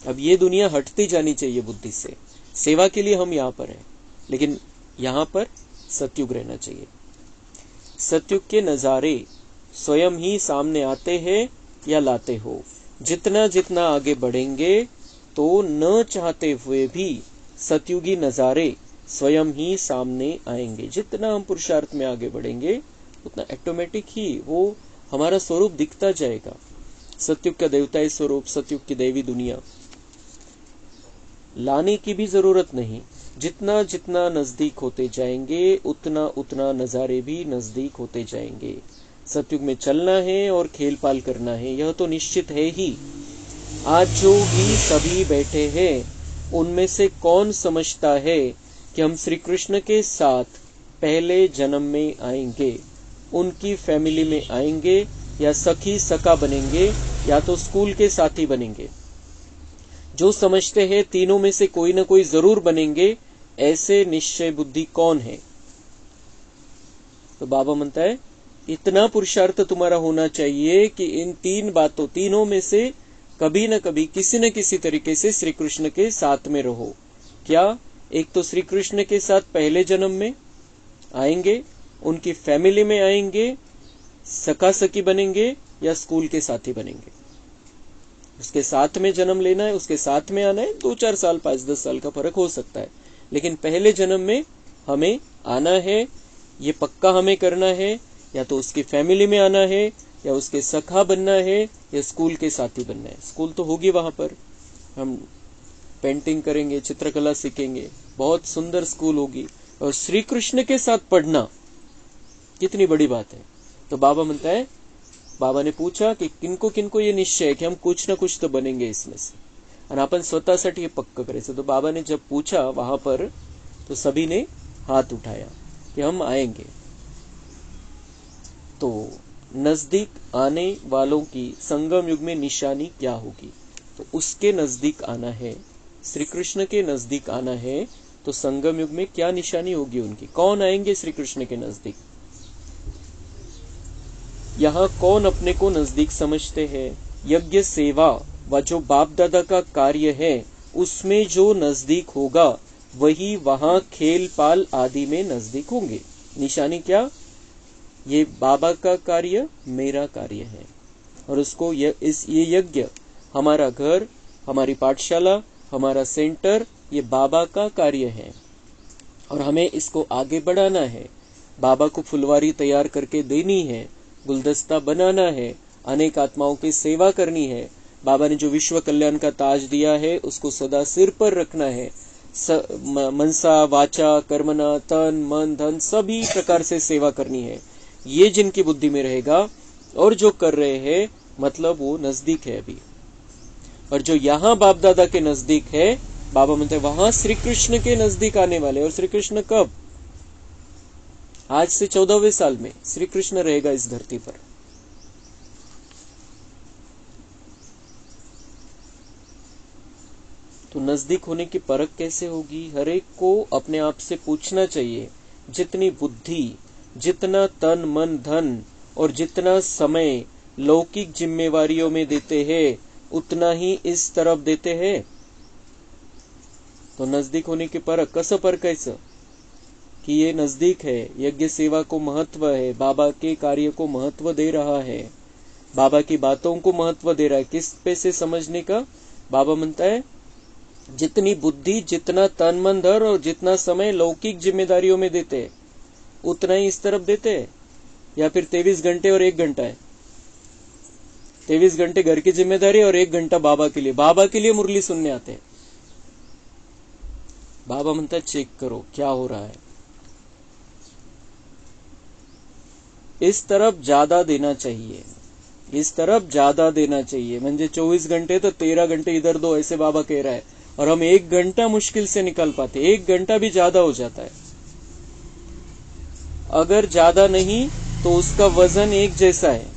अब ये दुनिया हटती जानी चाहिए बुद्धि से, सेवा के लिए हम यहाँ पर हैं, लेकिन यहाँ पर सतयुग रहना चाहिए। सतयुग के नजारे स्वयं ही सामने आते हैं या लाते हो। जितना जितना आगे बढ़ेंगे तो न चाहते हुए भी सतयुगी नजारे स्वयं ही सामने आएंगे। जितना हम पुरुषार्थ में आगे बढ़ेंगे उतना ऑटोमेटिक ही वो हमारा स्वरूप दिखता जाएगा। सतयुग का देवताई स्वरूप, सतयुग की दैवी दुनिया लाने की भी जरूरत नहीं। जितना जितना नजदीक होते जाएंगे उतना उतना नजारे भी नजदीक होते जाएंगे। सतयुग में चलना है और खेल पाल करना है, यह तो निश्चित है ही। आज जो भी सभी बैठे हैं उनमें से कौन समझता है कि हम श्री कृष्ण के साथ पहले जन्म में आएंगे, उनकी फैमिली में आएंगे, या सखी सखा बनेंगे, या तो स्कूल के साथी बनेंगे। जो समझते हैं तीनों में से कोई ना कोई जरूर बनेंगे, ऐसे निश्चय बुद्धि कौन है। तो बाबा म्हणता है इतना पुरुषार्थ तुम्हारा होना चाहिए कि इन तीनों में से कभी न कभी किसी न किसी तरीके से श्री कृष्ण के साथ में रहो। क्या, एक तो श्री कृष्ण के साथ पहले जन्म में आएंगे, उनकी फैमिली में आएंगे, सखा सखी बनेंगे, या स्कूल के साथी बनेंगे। उसके साथ में जन्म लेना है, उसके साथ में आना है। 2-4 साल 5-10 साल का फर्क हो सकता है, लेकिन पहले जन्म में हमें आना है, ये पक्का हमें करना है। या तो उसकी फैमिली में आना है, या उसके सखा बनना है, या स्कूल के साथी बनना है। स्कूल तो होगी, वहां पर हम पेंटिंग करेंगे, चित्रकला सीखेंगे, बहुत सुंदर स्कूल होगी। और श्री कृष्ण के साथ पढ़ना कितनी बड़ी बात है। तो बाबा म्हणता है, बाबा ने पूछा कि किनको किनको ये निश्चय है कि हम कुछ ना कुछ तो बनेंगे इसमें से, और आपण स्वतःसाठी हे पक्क करायचं। तो बाबा ने जब पूछा वहां पर, तो सभी ने हाथ उठाया कि हम आएंगे। तो नजदीक आने वालों की संगम युग में निशानी क्या होगी। तो उसके नजदीक आना है, श्री कृष्ण के नजदीक आना है, तो संगम युग में क्या निशानी होगी उनकी, कौन आएंगे श्री कृष्ण के नजदीक। यहाँ कौन अपने को नजदीक समझते हैं। यज्ञ सेवा व जो बाप दादा का कार्य है उसमें जो नजदीक होगा वही वहां खेल पाल आदि में नजदीक होंगे। निशानी क्या? ये बाबा का कार्य मेरा कार्य है, और उसको ये यज्ञ, हमारा घर, हमारी पाठशाला, हमारा सेंटर, ये बाबा का कार्य है और हमें इसको आगे बढ़ाना है। बाबा को फुलवारी तैयार करके देनी है, गुलदस्ता बनाना है, अनेक आत्माओं की सेवा करनी है। बाबा ने जो विश्व कल्याण का ताज दिया है उसको सदा सिर पर रखना है। मनसा वाचा कर्मना तन मन धन सभी प्रकार से सेवा करनी है। ये जिनकी बुद्धि में रहेगा और जो कर रहे हैं, मतलब वो नजदीक है अभी। और जो यहाँ बाप दादा के नजदीक है, बाबा म्हणते वहां श्री कृष्ण के नजदीक आने वाले। और श्री कृष्ण कब? आज से 14वें साल में श्री कृष्ण रहेगा इस धरती पर। तो नजदीक होने की परख कैसे होगी? हर एक को अपने आप से पूछना चाहिए। जितनी बुद्धि, जितना तन मन धन और जितना समय लौकिक जिम्मेवारियों में देते हैं, उतना ही इस तरफ देते हैं। तो नजदीक होने की परख कसं परखायचं कि ये नजदीक है, यज्ञ सेवा को महत्व है, बाबा के कार्य को महत्व दे रहा है, बाबा की बातों को महत्व दे रहा है। किस पे से समझने का? बाबा म्हणता है जितनी बुद्धि, जितना तन मन धन और जितना समय लौकिक जिम्मेदारियों में देते हैं, उतना ही इस तरफ देते हैं। या फिर 23 घंटे और 1 घंटा है। 23 घंटे घर की जिम्मेदारी और 1 घंटा बाबा के लिए। बाबा के लिए मुरली सुनने आते हैं। बाबा म्हणता है चेक करो क्या हो रहा है। इस तरफ ज्यादा देना चाहिए, इस तरफ ज्यादा देना चाहिए। म्हणजे 24 घंटे तो 13 घंटे इधर दो, ऐसे बाबा कह रहा है। और हम 1 घंटा मुश्किल से निकाल पाते, 1 घंटा भी ज्यादा हो जाता है। अगर ज्यादा नहीं तो उसका वजन एक जैसा है।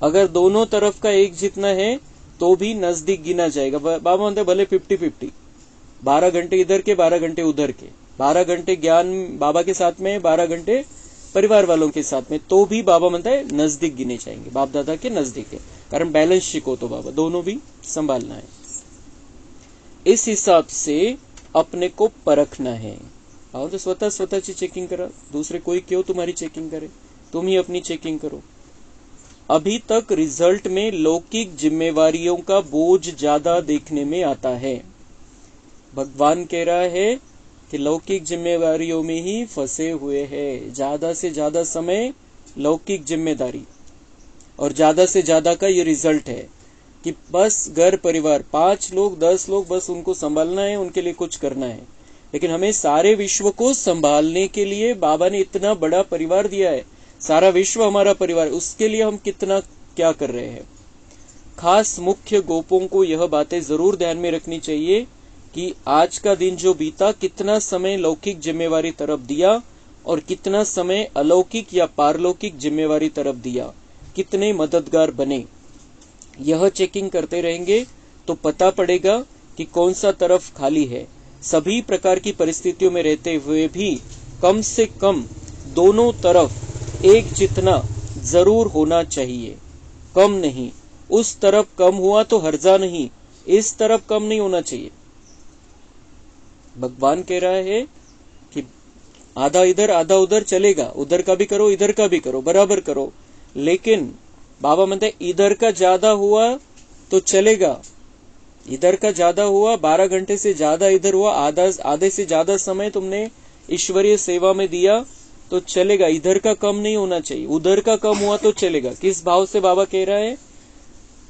अगर दोनों तरफ का एक जितना है तो भी नजदीक गिना जाएगा। बाबा म्हणते भले 50-50, 12 घंटे इधर के 12 घंटे उधर के, 12 घंटे ज्ञान बाबा के साथ में, 12 घंटे परिवार वालों के साथ में, तो भी बाबा म्हणता है नजदीक गिने जाएंगे, बाप दादा के नजदीक है। कारण बैलेंस शिकवतो बाबा, दोनों भी संभालना है। इस हिसाब से अपने को परखना है। और तो स्वतःची चेकिंग करा, दूसरे कोई क्यों तुम्हारी चेकिंग करे, तुम ही अपनी चेकिंग करो। अभी तक रिजल्ट में लौकिक जिम्मेवारियों का बोझ ज्यादा देखने में आता है। भगवान कह रहा है कि लौकिक जिम्मेदारियों में ही फंसे हुए हैं। ज्यादा से ज्यादा समय लौकिक जिम्मेदारी, और ज्यादा से ज्यादा का ये रिजल्ट है कि बस घर परिवार 5 लोग 10 लोग बस उनको संभालना है, उनके लिए कुछ करना है। लेकिन हमें सारे विश्व को संभालने के लिए बाबा ने इतना बड़ा परिवार दिया है। सारा विश्व हमारा परिवार, उसके लिए हम कितना क्या कर रहे हैं। खास मुख्य गोपों को यह बातें जरूर ध्यान में रखनी चाहिए कि आज का दिन जो बीता, कितना समय लौकिक जिम्मेवारी तरफ दिया और कितना समय अलौकिक या पारलौकिक जिम्मेवारी तरफ दिया, कितने मददगार बने। यह चेकिंग करते रहेंगे तो पता पड़ेगा कि कौन सा तरफ खाली है। सभी प्रकार की परिस्थितियों में रहते हुए भी कम से कम दोनों तरफ एक जितना जरूर होना चाहिए, कम नहीं। उस तरफ कम हुआ तो हर्जा नहीं, इस तरफ कम नहीं होना चाहिए। भगवान कह रहा है कि आधा इधर आधा उधर चलेगा, उधर का भी करो इधर का भी करो, बराबर करो। लेकिन बाबा म्हणते हैं इधर का ज्यादा हुआ तो चलेगा, इधर का ज्यादा हुआ, 12 घंटे से ज्यादा इधर हुआ, आधे से ज्यादा समय तुमने ईश्वरीय सेवा में दिया तो चलेगा। इधर का कम नहीं होना चाहिए, उधर का कम हुआ तो चलेगा। किस भाव से बाबा कह रहा है?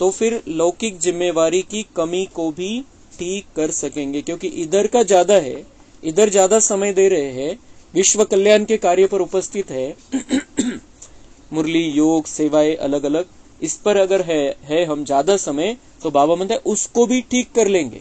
तो फिर लौकिक जिम्मेवारी की कमी को भी ठीक कर सकेंगे, क्योंकि इधर का ज्यादा है, इधर ज्यादा समय दे रहे हैं, विश्व कल्याण के कार्य पर उपस्थित है। मुरली योग सेवाएं अलग अलग, इस पर अगर है हम ज्यादा समय, तो बाबा म्हणते हैं उसको भी ठीक कर लेंगे।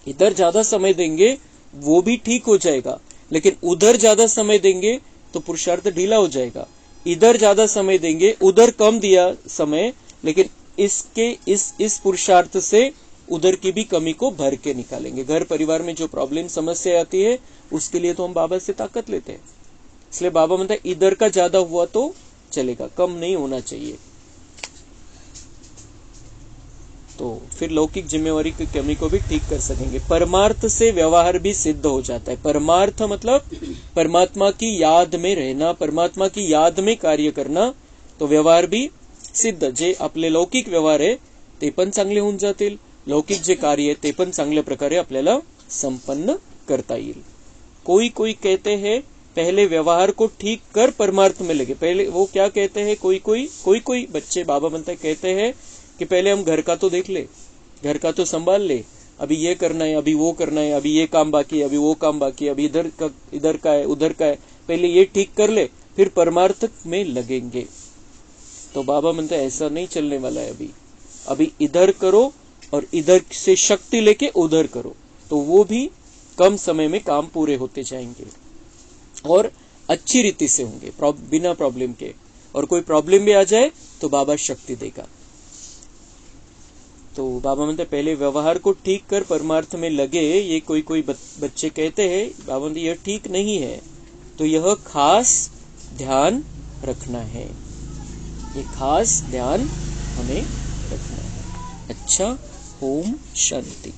इधर ज्यादा समय देंगे वो भी ठीक हो जाएगा, लेकिन उधर ज्यादा समय देंगे तो पुरुषार्थ ढीला हो जाएगा। इधर ज्यादा समय देंगे, उधर कम दिया समय, लेकिन इसके इस पुरुषार्थ से उधर की भी कमी को भर के निकालेंगे। घर परिवार में जो प्रॉब्लम समस्या आती है उसके लिए तो हम बाबा से ताकत लेते हैं। इसलिए बाबा म्हणता है इधर का ज्यादा हुआ तो चलेगा, कम नहीं होना चाहिए। तो फिर लौकिक जिम्मेवारी की कमी को भी ठीक कर सकेंगे। परमार्थ से व्यवहार भी सिद्ध हो जाता है। परमार्थ मतलब परमात्मा की याद में रहना, परमात्मा की याद में कार्य करना, तो व्यवहार भी सिद्ध। जे आपले लौकिक व्यवहार आहे ते पण चांगले होऊन जातील, लौकिक जे कार्य आहे ते पण चांगल्या प्रकारे आपल्याला संपन्न करता येईल। कोई कोई कहते हैं पहले व्यवहार को ठीक कर परमार्थ में लगे। पहले वो क्या कहते हैं, कोई कोई बच्चे, बाबा बनता है, कहते हैं कि पहले हम घर का तो देख ले, घर का तो संभाल ले, अभी ये करना है, अभी वो करना है, अभी ये काम बाकी है, अभी वो काम बाकी है, अभी इधर का है, उधर का है, पहले ये ठीक कर ले, फिर परमार्थ में लगेंगे। तो बाबा बनता है ऐसा नहीं चलने वाला है। अभी इधर करो और इधर से शक्ति लेके उधर करो, तो वो भी कम समय में काम पूरे होते जाएंगे और अच्छी रीति से होंगे, बिना प्रॉब्लम के। और कोई प्रॉब्लम भी आ जाए तो बाबा शक्ति देगा। तो बाबा म्हणते पहले व्यवहार को ठीक कर परमार्थ में लगे, ये कोई बच्चे कहते हैं। बाबा म्हणते यह ठीक नहीं है, तो यह खास ध्यान रखना है, ये खास ध्यान हमें रखना है। अच्छा, ओम शांति।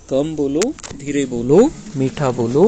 कम बोलो, धीरे बोलो, मीठा बोलो।